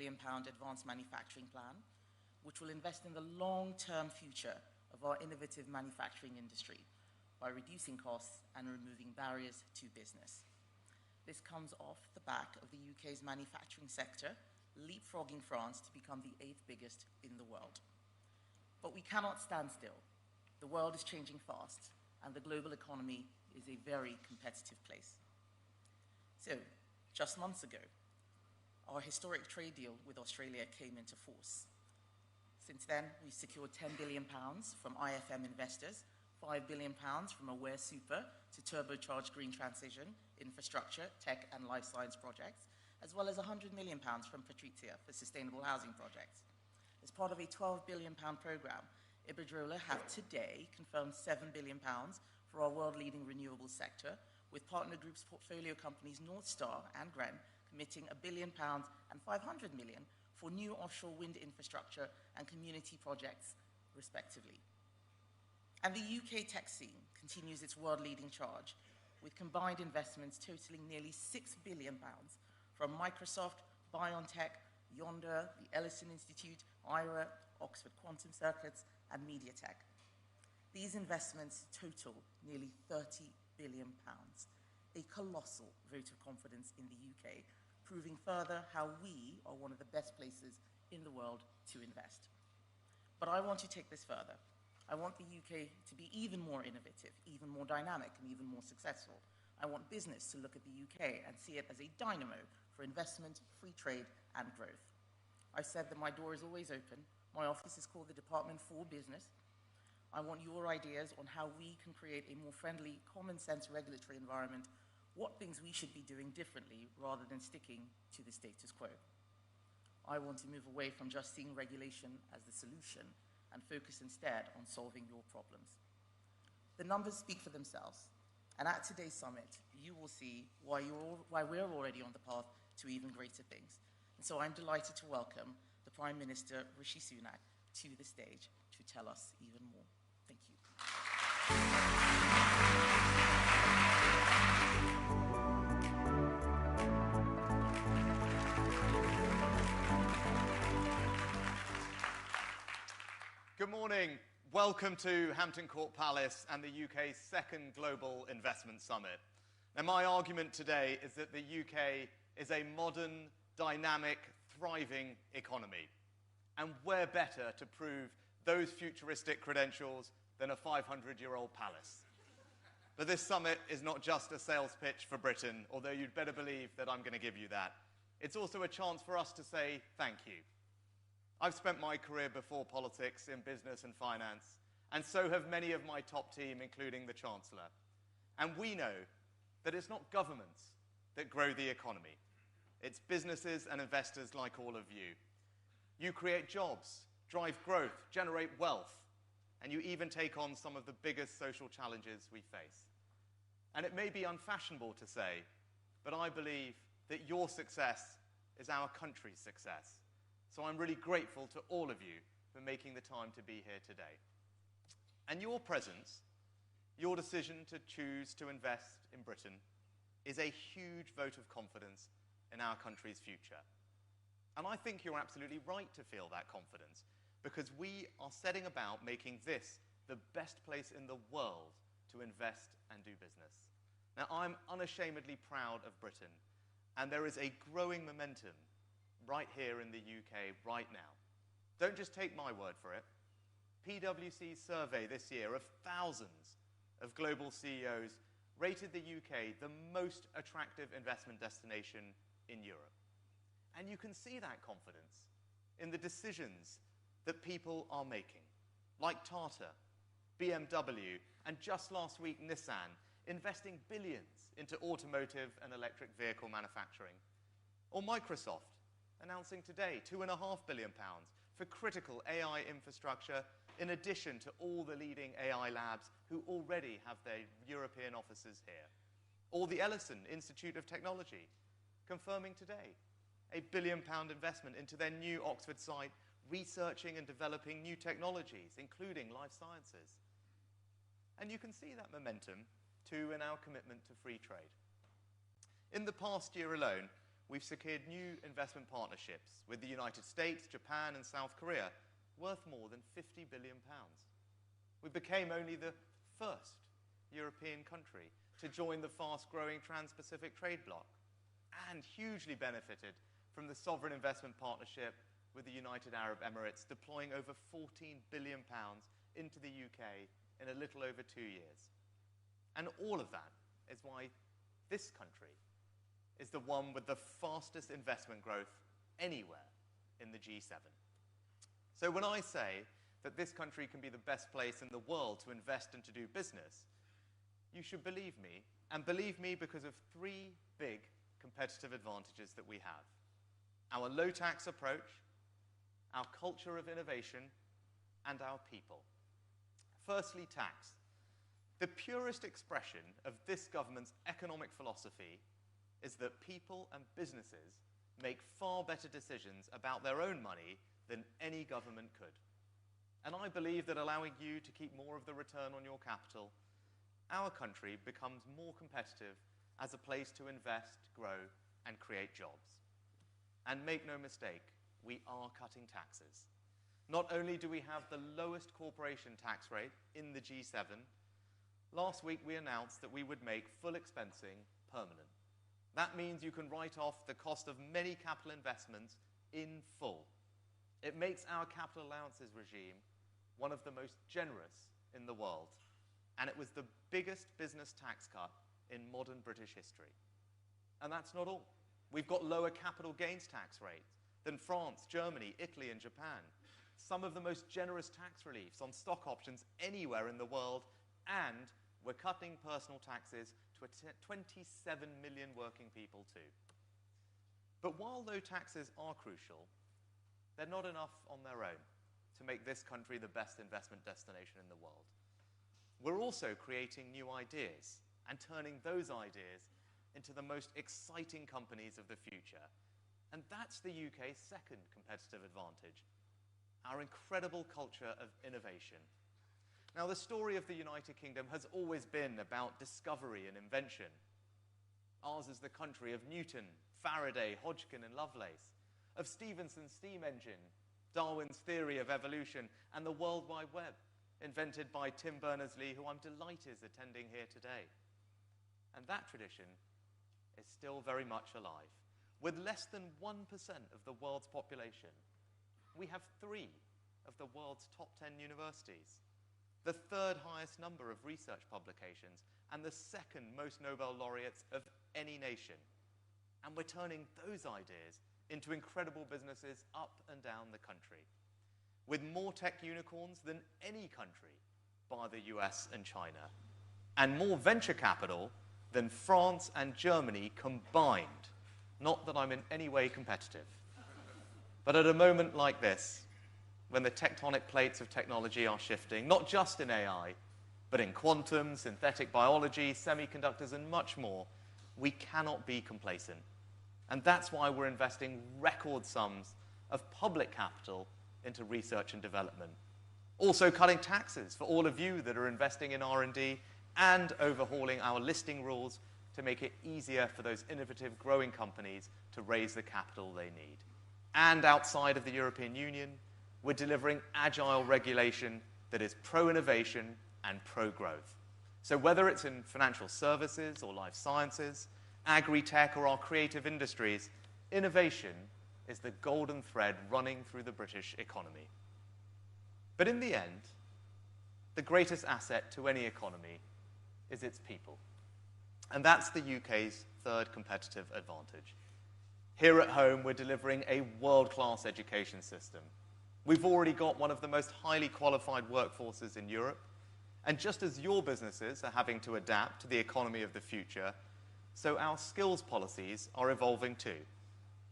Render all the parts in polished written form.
billion advanced manufacturing plan, which will invest in the long-term future of our innovative manufacturing industry by reducing costs and removing barriers to business. This comes off the back of the UK's manufacturing sector leapfrogging France to become the 8th biggest in the world. But we cannot stand still. The world is changing fast, and the global economy is a very competitive place. So, just months ago, our historic trade deal with Australia came into force. Since then, we've secured £10 billion from IFM investors, £5 billion from Aware Super to turbocharge green transition, infrastructure, tech and life science projects, as well as £100 million from Patrizia for sustainable housing projects. As part of a £12 billion programme, Iberdrola have today confirmed £7 billion for our world-leading renewables sector, with partner groups portfolio companies North Star and Gren committing £1 billion and £500 million for new offshore wind infrastructure and community projects, respectively. And the UK tech scene continues its world-leading charge, with combined investments totaling nearly £6 billion from Microsoft, BioNTech, Yonder, the Ellison Institute, IRA, Oxford Quantum Circuits, and MediaTek. These investments total nearly £30 billion, a colossal vote of confidence in the UK, proving further how we are one of the best places in the world to invest. But I want to take this further. I want the UK to be even more innovative, even more dynamic, and even more successful. I want business to look at the UK and see it as a dynamo for investment, free trade, and growth. I've said that my door is always open. My office is called the Department for Business. I want your ideas on how we can create a more friendly, common-sense regulatory environment, what things we should be doing differently rather than sticking to the status quo. I want to move away from just seeing regulation as the solution and focus instead on solving your problems. The numbers speak for themselves, and at today's summit, you will see why we're already on the path to even greater things. And so I'm delighted to welcome the Prime Minister, Rishi Sunak, to the stage to tell us even more. Thank you. Good morning. Welcome to Hampton Court Palace and the UK's second Global Investment Summit. Now, my argument today is that the UK is a modern, dynamic, thriving economy. And where better to prove those futuristic credentials than a 500-year-old palace? But this summit is not just a sales pitch for Britain, although you'd better believe that I'm going to give you that. It's also a chance for us to say thank you. I've spent my career before politics in business and finance, and so have many of my top team, including the Chancellor. And we know that it's not governments that grow the economy. It's businesses and investors like all of you. You create jobs, drive growth, generate wealth, and you even take on some of the biggest social challenges we face. And it may be unfashionable to say, but I believe that your success is our country's success. So I'm really grateful to all of you for making the time to be here today. And your presence, your decision to choose to invest in Britain, is a huge vote of confidence in our country's future. And I think you're absolutely right to feel that confidence, because we are setting about making this the best place in the world to invest and do business. Now, I'm unashamedly proud of Britain, and there is a growing momentum right here in the UK right now. Don't just take my word for it. PwC's survey this year of thousands of global CEOs rated the UK the most attractive investment destination in Europe. And you can see that confidence in the decisions that people are making, like Tata, BMW, and just last week Nissan, investing billions into automotive and electric vehicle manufacturing. Or Microsoft, announcing today £2.5 billion for critical AI infrastructure, in addition to all the leading AI labs who already have their European offices here. Or the Ellison Institute of Technology, confirming today a £1 billion investment into their new Oxford site, researching and developing new technologies, including life sciences. And you can see that momentum, too, in our commitment to free trade. In the past year alone, we've secured new investment partnerships with the United States, Japan, and South Korea, worth more than £50 billion. We became only the first European country to join the fast-growing Trans-Pacific trade bloc, and hugely benefited from the sovereign investment partnership with the United Arab Emirates, deploying over £14 billion into the UK in a little over 2 years. And all of that is why this country is the one with the fastest investment growth anywhere in the G7. So when I say that this country can be the best place in the world to invest and to do business, you should believe me, and believe me because of three big competitive advantages that we have. Our low-tax approach, our culture of innovation, and our people. Firstly, tax. The purest expression of this government's economic philosophy is that people and businesses make far better decisions about their own money than any government could. And I believe that allowing you to keep more of the return on your capital, our country becomes more competitive as a place to invest, grow, and create jobs. And make no mistake, we are cutting taxes. Not only do we have the lowest corporation tax rate in the G7, last week we announced that we would make full expensing permanent. That means you can write off the cost of many capital investments in full. It makes our capital allowances regime one of the most generous in the world, and it was the biggest business tax cut in modern British history. And that's not all. We've got lower capital gains tax rates than France, Germany, Italy, and Japan. Some of the most generous tax reliefs on stock options anywhere in the world, and we're cutting personal taxes to 27 million working people too. But while low taxes are crucial, they're not enough on their own to make this country the best investment destination in the world. We're also creating new ideas and turning those ideas into the most exciting companies of the future. And that's the UK's second competitive advantage, our incredible culture of innovation. Now, the story of the United Kingdom has always been about discovery and invention. Ours is the country of Newton, Faraday, Hodgkin, and Lovelace, of Stephenson's steam engine, Darwin's theory of evolution, and the World Wide Web, invented by Tim Berners-Lee, who I'm delighted is attending here today. And that tradition is still very much alive. With less than 1% of the world's population, we have 3 of the world's top 10 universities, the 3rd highest number of research publications, and the 2nd most Nobel laureates of any nation. And we're turning those ideas into incredible businesses up and down the country, with more tech unicorns than any country, bar the US and China, and more venture capital than France and Germany combined. Not that I'm in any way competitive. But at a moment like this, when the tectonic plates of technology are shifting, not just in AI, but in quantum, synthetic biology, semiconductors, and much more, we cannot be complacent. And that's why we're investing record sums of public capital into research and development. Also cutting taxes for all of you that are investing in R&D, and overhauling our listing rules to make it easier for those innovative, growing companies to raise the capital they need. And outside of the European Union, we're delivering agile regulation that is pro-innovation and pro-growth. So whether it's in financial services or life sciences, agri-tech, or our creative industries, innovation is the golden thread running through the British economy. But in the end, the greatest asset to any economy is its people. And that's the UK's 3rd competitive advantage. Here at home, we're delivering a world-class education system. We've already got one of the most highly qualified workforces in Europe. And just as your businesses are having to adapt to the economy of the future, so our skills policies are evolving too,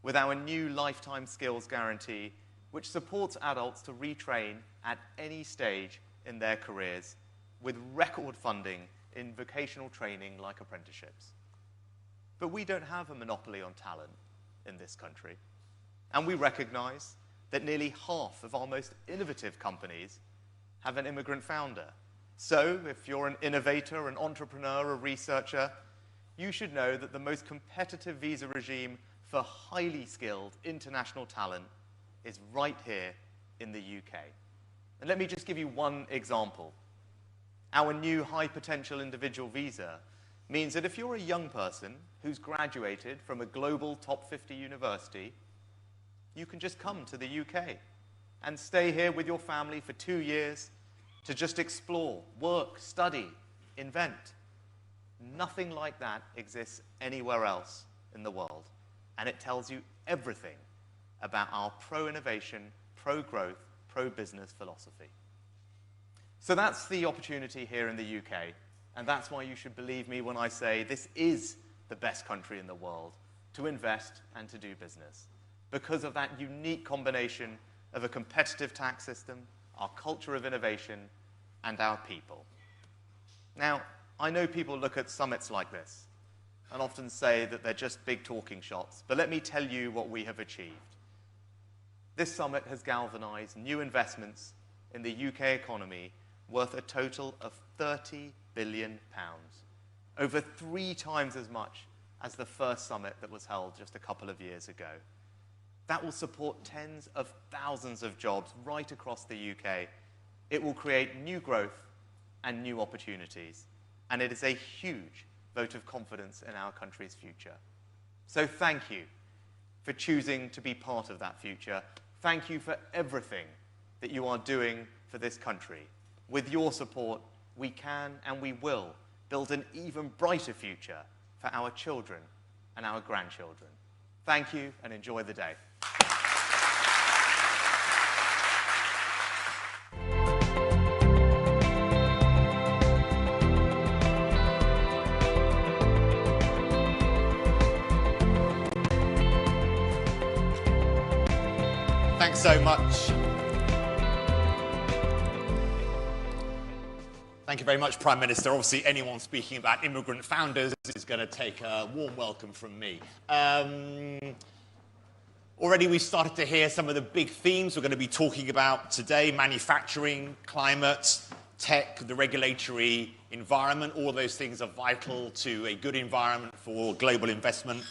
with our new lifetime skills guarantee, which supports adults to retrain at any stage in their careers, with record funding in vocational training like apprenticeships. But we don't have a monopoly on talent in this country. And we recognize that nearly half of our most innovative companies have an immigrant founder. So if you're an innovator, an entrepreneur, a researcher, you should know that the most competitive visa regime for highly skilled international talent is right here in the UK. And let me just give you one example. Our new high potential individual visa means that if you're a young person who's graduated from a global top 50 university, you can just come to the UK and stay here with your family for 2 years to just explore, work, study, invent. Nothing like that exists anywhere else in the world. And it tells you everything about our pro-innovation, pro-growth, pro-business philosophy. So that's the opportunity here in the UK. And that's why you should believe me when I say this is the best country in the world to invest and to do business, because of that unique combination of a competitive tax system, our culture of innovation, and our people. Now, I know people look at summits like this and often say that they're just big talking shots, but let me tell you what we have achieved. This summit has galvanized new investments in the UK economy worth a total of £30 billion, over 3 times as much as the first summit that was held just a couple of years ago. That will support tens of thousands of jobs right across the UK. It will create new growth and new opportunities. And it is a huge vote of confidence in our country's future. So thank you for choosing to be part of that future. Thank you for everything that you are doing for this country. With your support, we can and we will build an even brighter future for our children and our grandchildren. Thank you and enjoy the day. Thanks so much. Thank you very much, Prime Minister. Obviously, anyone speaking about immigrant founders is going to take a warm welcome from me. Already we've started to hear some of the big themes we're going to be talking about today: manufacturing, climate, tech, the regulatory environment. All those things are vital to a good environment for global investment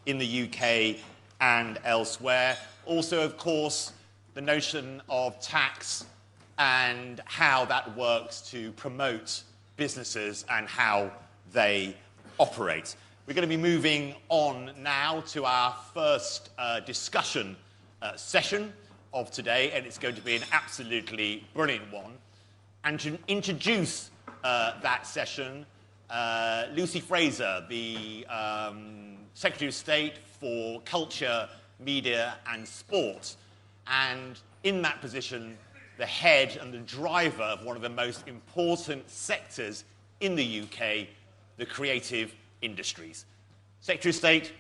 in the UK and elsewhere. Also, of course, the notion of tax and how that works to promote businesses and how they operate. We're going to be moving on now to our first discussion session of today, and it's going to be an absolutely brilliant one. And to introduce that session, Lucy Fraser, the Secretary of State for Culture, Media and Sport, and in that position, the head and the driver of one of the most important sectors in the UK, the creative industries. Secretary of State,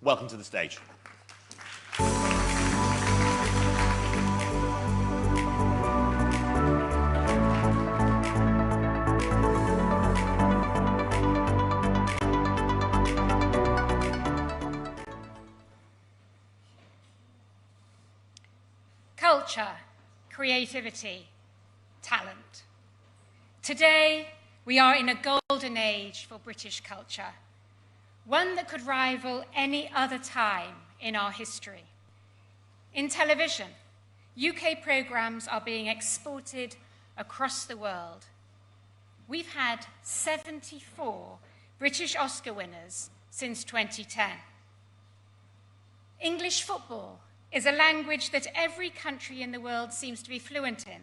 welcome to the stage. Culture, creativity, talent. Today, we are in a golden age for British culture, one that could rival any other time in our history. In television, UK programmes are being exported across the world. We've had 74 British Oscar winners since 2010. English football is a language that every country in the world seems to be fluent in,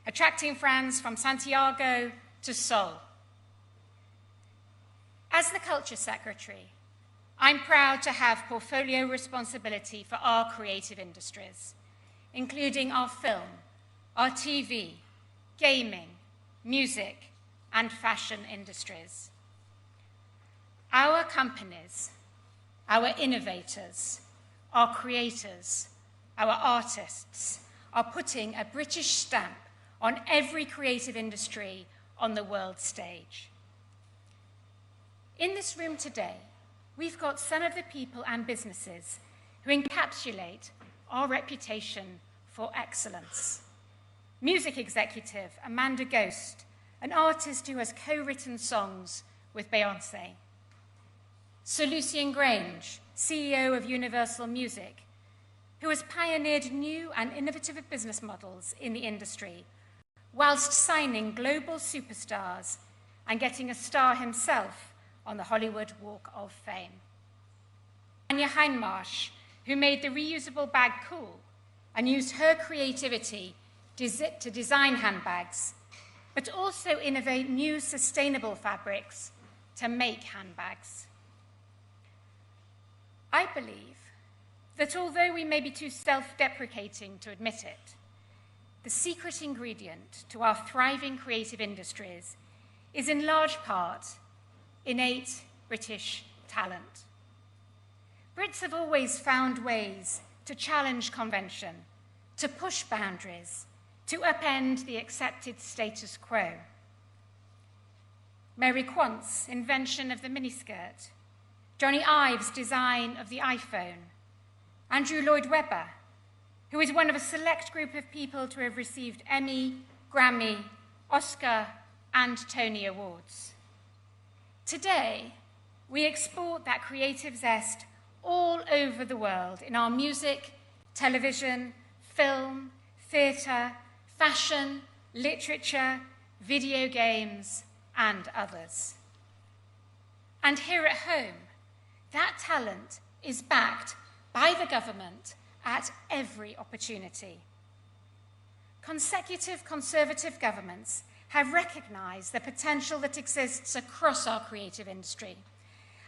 attracting fans from Santiago to Seoul. As the Culture Secretary, I'm proud to have portfolio responsibility for our creative industries, including our film, our TV, gaming, music, and fashion industries. Our companies, our innovators, our creators, our artists are putting a British stamp on every creative industry on the world stage. In this room today, we've got some of the people and businesses who encapsulate our reputation for excellence. Music executive Amanda Ghost, an artist who has co-written songs with Beyoncé. Sir Lucian Grange, CEO of Universal Music, who has pioneered new and innovative business models in the industry, whilst signing global superstars and getting a star himself on the Hollywood Walk of Fame. Anya Heinmarsh, who made the reusable bag cool and used her creativity to design handbags, but also innovate new sustainable fabrics to make handbags. I believe that although we may be too self-deprecating to admit it, the secret ingredient to our thriving creative industries is in large part innate British talent. Brits have always found ways to challenge convention, to push boundaries, to upend the accepted status quo. Mary Quant's invention of the miniskirt, Johnny Ive's design of the iPhone, Andrew Lloyd Webber, who is one of a select group of people to have received Emmy, Grammy, Oscar, and Tony Awards. Today, we export that creative zest all over the world in our music, television, film, theatre, fashion, literature, video games, and others. And here at home, that talent is backed by the government at every opportunity. Consecutive Conservative governments have recognised the potential that exists across our creative industry,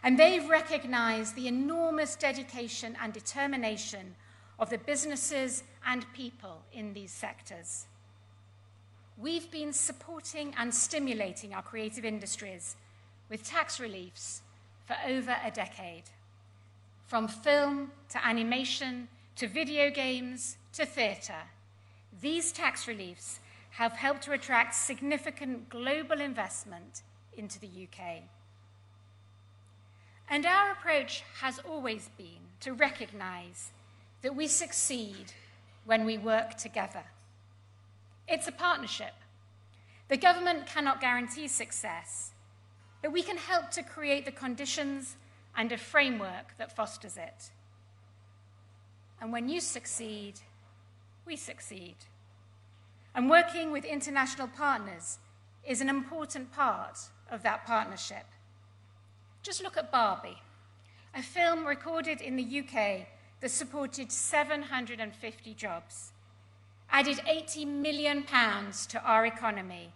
and they've recognised the enormous dedication and determination of the businesses and people in these sectors. We've been supporting and stimulating our creative industries with tax reliefs for over a decade. From film to animation to video games to theatre, these tax reliefs have helped to attract significant global investment into the UK. And our approach has always been to recognise that we succeed when we work together. It's a partnership. The government cannot guarantee success, but we can help to create the conditions and a framework that fosters it. And when you succeed, we succeed. And working with international partners is an important part of that partnership. Just look at Barbie, a film recorded in the UK that supported 750 jobs, added £80 million to our economy,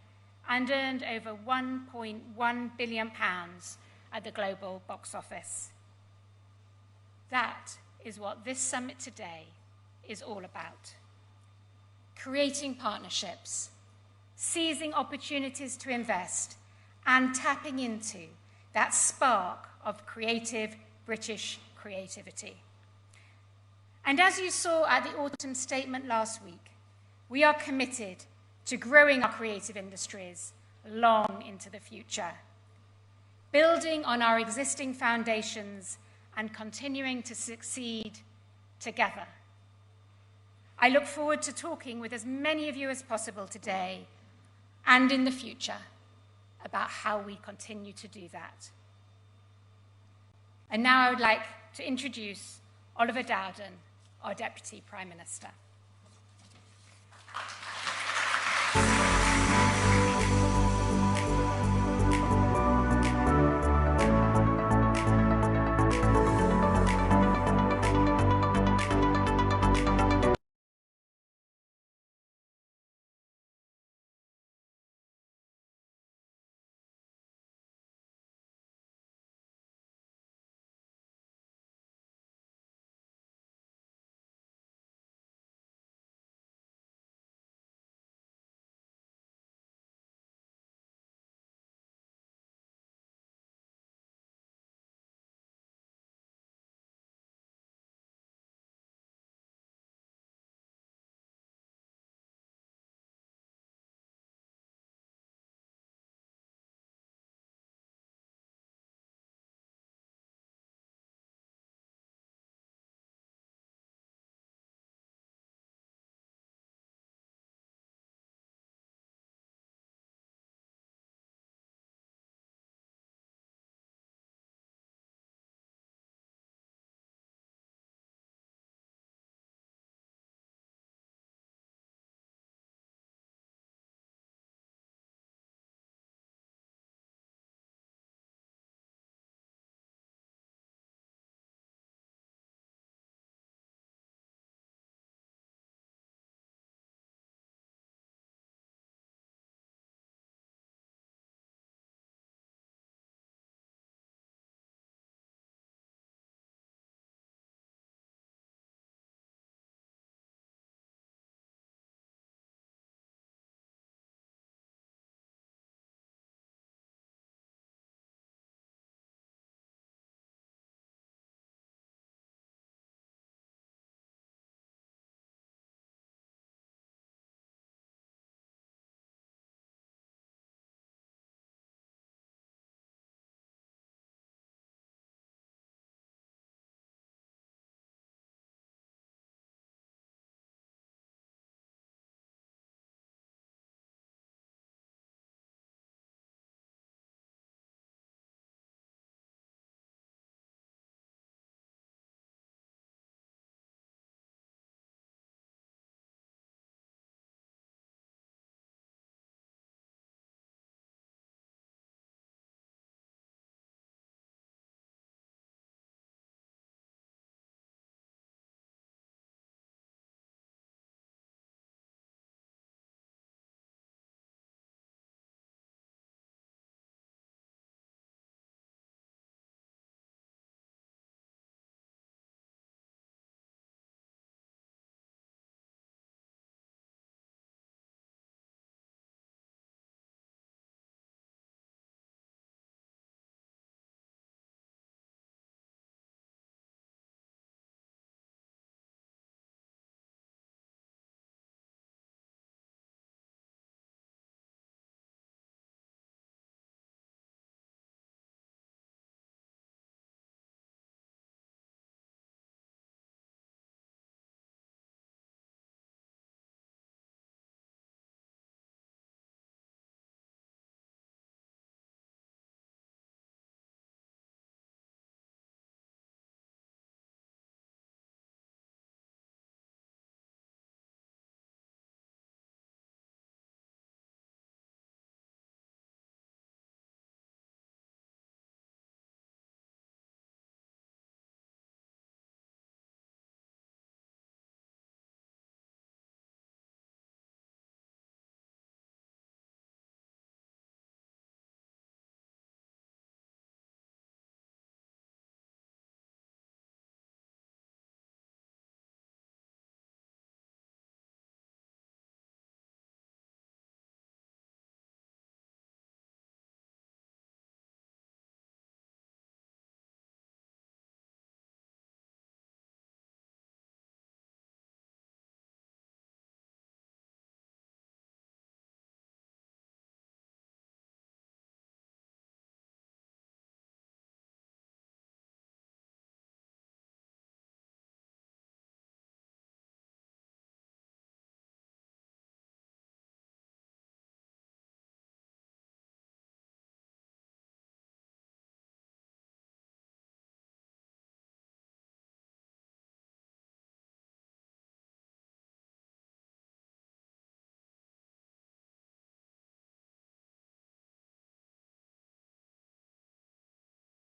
and earned over £1.1 billion at the global box office. That is what this summit today is all about. Creating partnerships, seizing opportunities to invest, and tapping into that spark of creative British creativity. And as you saw at the autumn statement last week, we are committed to growing our creative industries long into the future, building on our existing foundations and continuing to succeed together. I look forward to talking with as many of you as possible today and in the future about how we continue to do that. And now I would like to introduce Oliver Dowden, our Deputy Prime Minister.